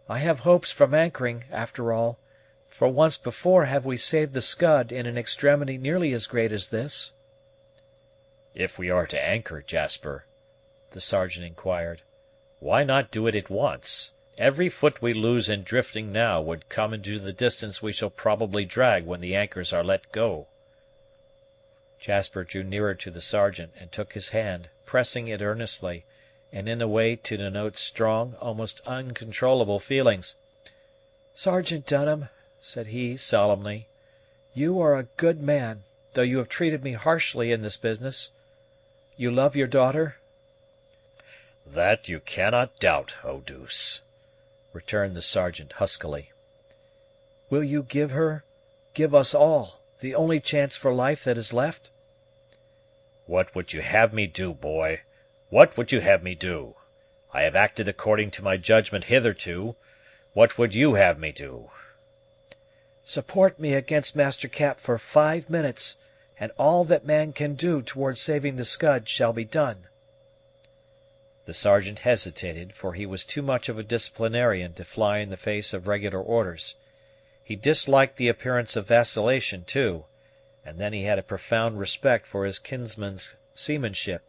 I have hopes from anchoring, after all, for once before have we saved the Scud in an extremity nearly as great as this." "If we are to anchor, Jasper," the Sergeant inquired, "why not do it at once? Every foot we lose in drifting now would come into the distance we shall probably drag when the anchors are let go." Jasper drew nearer to the Sergeant, and took his hand, pressing it earnestly, and in a way to denote strong, almost uncontrollable feelings. "Sergeant Dunham," said he solemnly, "you are a good man, though you have treated me harshly in this business. You love your daughter?" "That you cannot doubt, Eau douce," returned the Sergeant huskily. "Will you give us all, the only chance for life that is left?" "What would you have me do, boy? What would you have me do? I have acted according to my judgment hitherto. What would you have me do?" "Support me against Master Cap for 5 minutes, and all that man can do towards saving the Scud shall be done." The Sergeant hesitated, for he was too much of a disciplinarian to fly in the face of regular orders. He disliked the appearance of vacillation, too, and then he had a profound respect for his kinsman's seamanship.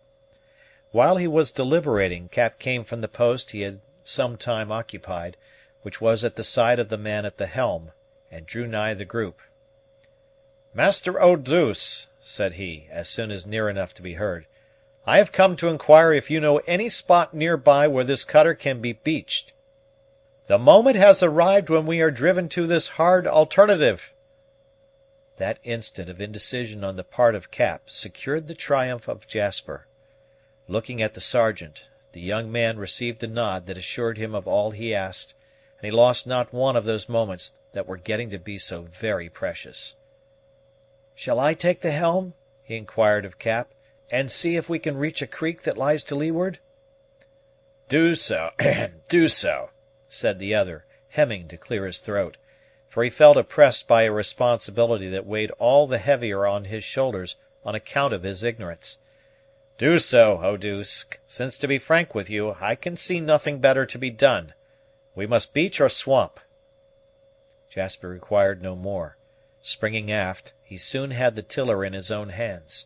While he was deliberating, Cap came from the post he had some time occupied, which was at the side of the man at the helm, and drew nigh the group. "Master Eau douce," said he, as soon as near enough to be heard, "I have come to inquire if you know any spot near by where this cutter can be beached. The moment has arrived when we are driven to this hard alternative." That instant of indecision on the part of Cap secured the triumph of Jasper. Looking at the Sergeant, the young man received a nod that assured him of all he asked, and he lost not one of those moments that were getting to be so very precious. "Shall I take the helm," he inquired of Cap, "and see if we can reach a creek that lies to leeward?" "Do so, do so," said the other, hemming to clear his throat, for he felt oppressed by a responsibility that weighed all the heavier on his shoulders on account of his ignorance. "Do so, Eau douce, since, to be frank with you, I can see nothing better to be done. We must beach or swamp." Jasper required no more. Springing aft, he soon had the tiller in his own hands.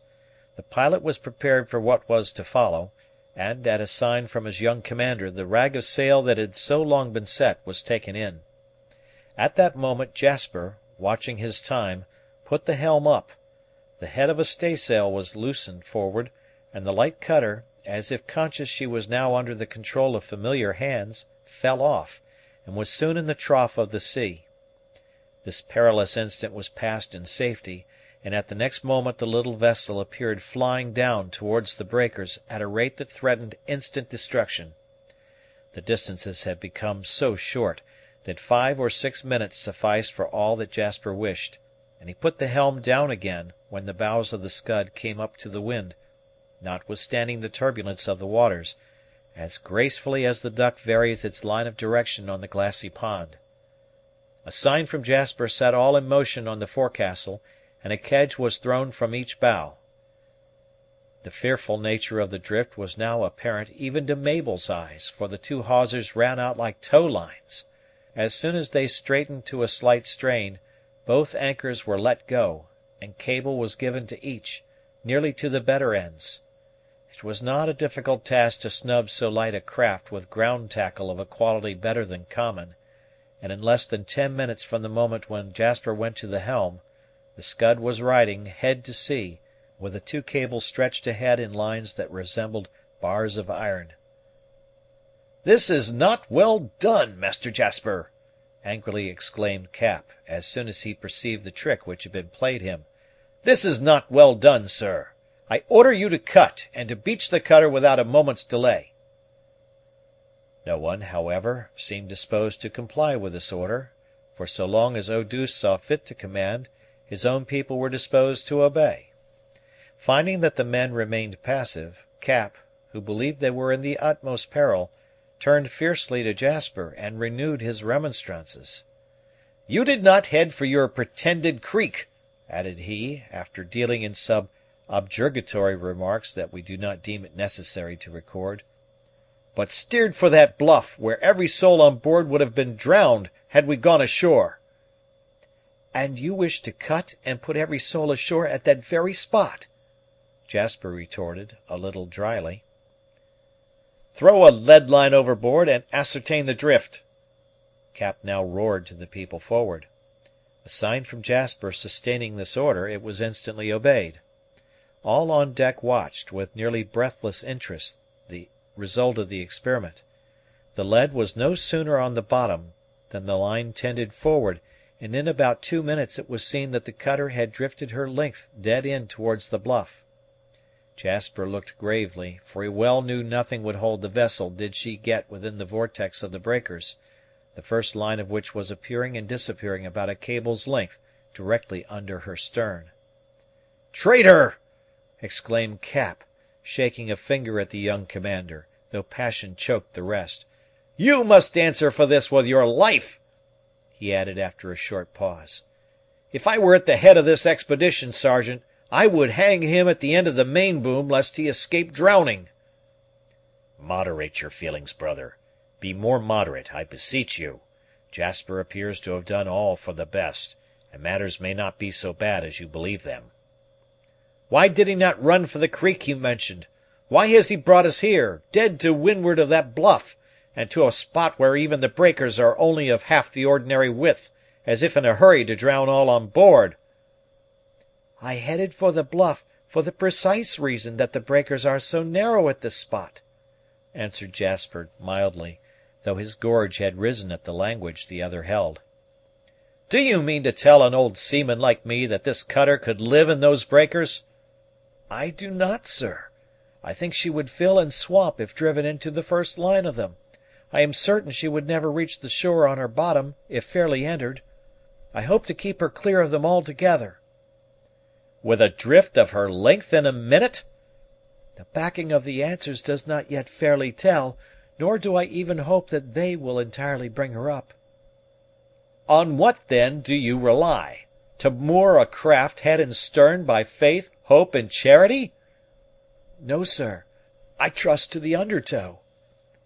The pilot was prepared for what was to follow, and, at a sign from his young commander, the rag of sail that had so long been set was taken in. At that moment Jasper, watching his time, put the helm up. The head of a staysail was loosened forward, and the light cutter, as if conscious she was now under the control of familiar hands, fell off, and was soon in the trough of the sea. This perilous instant was passed in safety, and at the next moment the little vessel appeared flying down towards the breakers at a rate that threatened instant destruction. The distances had become so short that 5 or 6 minutes sufficed for all that Jasper wished, and he put the helm down again when the bows of the Scud came up to the wind, notwithstanding the turbulence of the waters, as gracefully as the duck varies its line of direction on the glassy pond. A sign from Jasper set all in motion on the forecastle, and a kedge was thrown from each bow. The fearful nature of the drift was now apparent even to Mabel's eyes, for the two hawsers ran out like tow lines. As soon as they straightened to a slight strain, both anchors were let go, and cable was given to each, nearly to the better ends. It was not a difficult task to snub so light a craft with ground tackle of a quality better than common, and in less than 10 minutes from the moment when Jasper went to the helm, the Scud was riding head to sea, with the two cables stretched ahead in lines that resembled bars of iron. "This is not well done, Master Jasper!" angrily exclaimed Cap, as soon as he perceived the trick which had been played him. "This is not well done, sir. I order you to cut, and to beach the cutter without a moment's delay." No one, however, seemed disposed to comply with this order, for so long as Eau douce saw fit to command, his own people were disposed to obey. Finding that the men remained passive, Cap, who believed they were in the utmost peril, turned fiercely to Jasper and renewed his remonstrances. "You did not head for your pretended creek," added he, after dealing in some objurgatory remarks that we do not deem it necessary to record. but steered for that bluff, where every soul on board would have been drowned had we gone ashore." "And you wish to cut and put every soul ashore at that very spot?" Jasper retorted, a little dryly. "Throw a lead line overboard and ascertain the drift." Cap now roared to the people forward. A sign from Jasper sustaining this order, it was instantly obeyed. All on deck watched, with nearly breathless interest, the result of the experiment. The lead was no sooner on the bottom than the line tended forward, and in about 2 minutes it was seen that the cutter had drifted her length dead in towards the bluff. Jasper looked gravely, for he well knew nothing would hold the vessel did she get within the vortex of the breakers, the first line of which was appearing and disappearing about a cable's length directly under her stern. "Traitor!" exclaimed Cap, shaking a finger at the young commander, though passion choked the rest. "You must answer for this with your life," he added after a short pause. "If I were at the head of this expedition, Sergeant, I would hang him at the end of the main boom lest he escape drowning." "Moderate your feelings, brother. Be more moderate, I beseech you. Jasper appears to have done all for the best, and matters may not be so bad as you believe them." "Why did he not run for the creek you mentioned? Why has he brought us here, dead to windward of that bluff, and to a spot where even the breakers are only of half the ordinary width, as if in a hurry to drown all on board?" "I headed for the bluff for the precise reason that the breakers are so narrow at this spot," answered Jasper mildly, though his gorge had risen at the language the other held. "Do you mean to tell an old seaman like me that this cutter could live in those breakers?" "I do not, sir. I think she would fill and swamp if driven into the first line of them. I am certain she would never reach the shore on her bottom, if fairly entered. I hope to keep her clear of them altogether." "With a drift of her length in a minute?" "The backing of the answers does not yet fairly tell, nor do I even hope that they will entirely bring her up." "On what, then, do you rely? To moor a craft head and stern by faith, hope, and charity?" "No, sir. I trust to the undertow.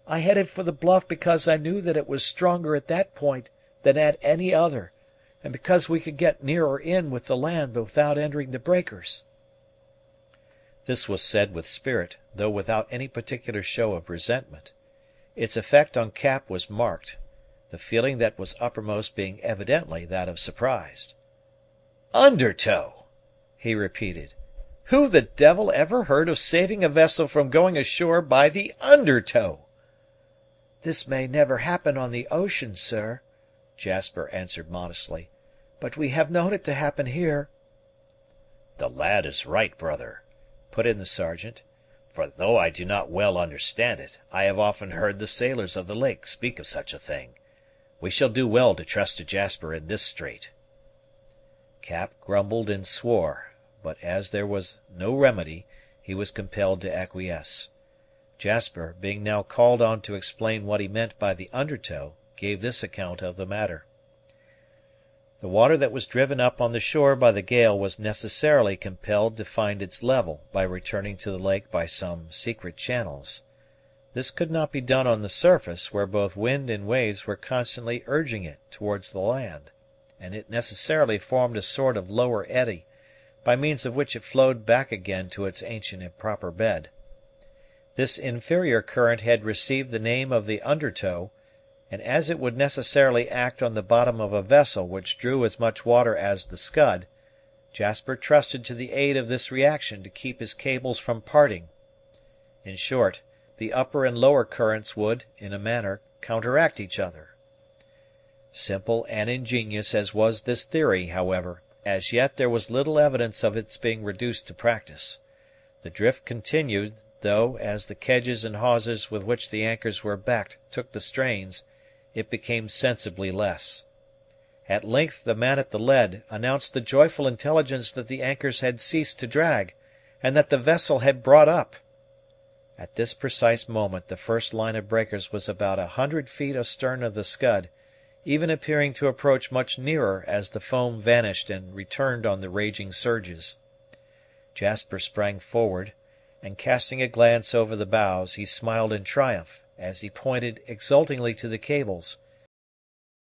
I headed for the bluff because I knew that it was stronger at that point than at any other, and because we could get nearer in with the land without entering the breakers." This was said with spirit, though without any particular show of resentment. Its effect on Cap was marked, the feeling that was uppermost being evidently that of surprise. "Undertow!" he repeated. "Who the devil ever heard of saving a vessel from going ashore by the undertow?" "This may never happen on the ocean, sir," Jasper answered modestly, "but we have known it to happen here." "The lad is right, brother," put in the Sergeant; "for though I do not well understand it, I have often heard the sailors of the lake speak of such a thing. We shall do well to trust to Jasper in this strait." Cap grumbled and swore, but as there was no remedy, he was compelled to acquiesce. Jasper, being now called on to explain what he meant by the undertow, gave this account of the matter. The water that was driven up on the shore by the gale was necessarily compelled to find its level by returning to the lake by some secret channels. This could not be done on the surface, where both wind and waves were constantly urging it towards the land, and it necessarily formed a sort of lower eddy, by means of which it flowed back again to its ancient and proper bed. This inferior current had received the name of the undertow, and as it would necessarily act on the bottom of a vessel which drew as much water as the Scud, Jasper trusted to the aid of this reaction to keep his cables from parting. In short, the upper and lower currents would, in a manner, counteract each other. Simple and ingenious as was this theory, however, as yet there was little evidence of its being reduced to practice. The drift continued, though, as the kedges and hawsers with which the anchors were backed took the strains, it became sensibly less. At length the man at the lead announced the joyful intelligence that the anchors had ceased to drag, and that the vessel had brought up. At this precise moment the first line of breakers was about 100 feet astern of the Scud, even appearing to approach much nearer as the foam vanished and returned on the raging surges. Jasper sprang forward, and casting a glance over the bows, he smiled in triumph as he pointed exultingly to the cables,